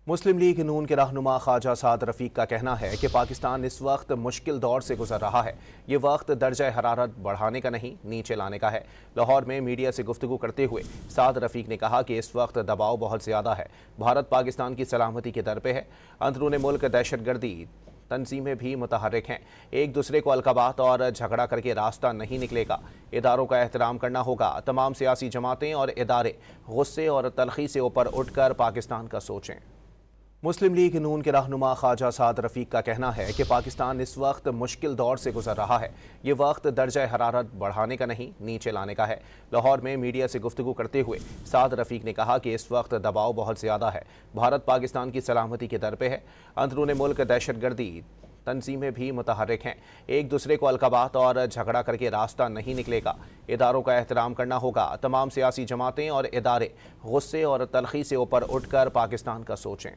مسلم league نون کے رہنما خواجہ سعد رفیق کا کہنا ہے کہ پاکستان اس وقت مشکل دور سے گزر رہا ہے۔ یہ وقت درجہ حرارت بڑھانے کا نہیں، نیچے لانے کا ہے۔ لاہور میں میڈیا سے گفتگو کرتے ہوئے سعد رفیق نے کہا کہ اس وقت دباؤ بہت زیادہ ہے۔ بھارت پاکستان کی سلامتی کے در پہ ہے۔ اندرون ملک دہشت گردی تنظیمیں بھی متحرک ہیں۔ ایک دوسرے کو القابات اور جھگڑا کر کے راستہ نہیں نکلے گا۔ اداروں کا احترام کرنا ہوگا۔ تمام سیاسی جماعتیں اور ادارے غصے اور تلخی سے اوپر اٹھ کر پاکستان کا سوچیں۔ مسلم لیگ نون کے رہنما خواجہ سعد رفیق کا کہنا ہے کہ پاکستان اس وقت مشکل دور سے گزر رہا ہے۔ یہ وقت درجہ حرارت بڑھانے کا نہیں، نیچے لانے کا ہے۔ لاہور میں میڈیا سے گفتگو کرتے ہوئے سعد رفیق نے کہا کہ اس وقت دباؤ بہت زیادہ ہے۔ بھارت پاکستان کی سلامتی کے در پہ ہے۔ اندرون ملک دہشت گردی تنظیمیں بھی متحرک ہیں۔ ایک دوسرے کو القابات اور جھگڑا کر کے راستہ نہیں نکلے گا۔ اداروں کا احترام کرنا ہوگا۔ تمام سیاسی جماعتیں اور ادارے غصے اور تلخی سے اوپر اٹھ کر پاکستان کا سوچیں۔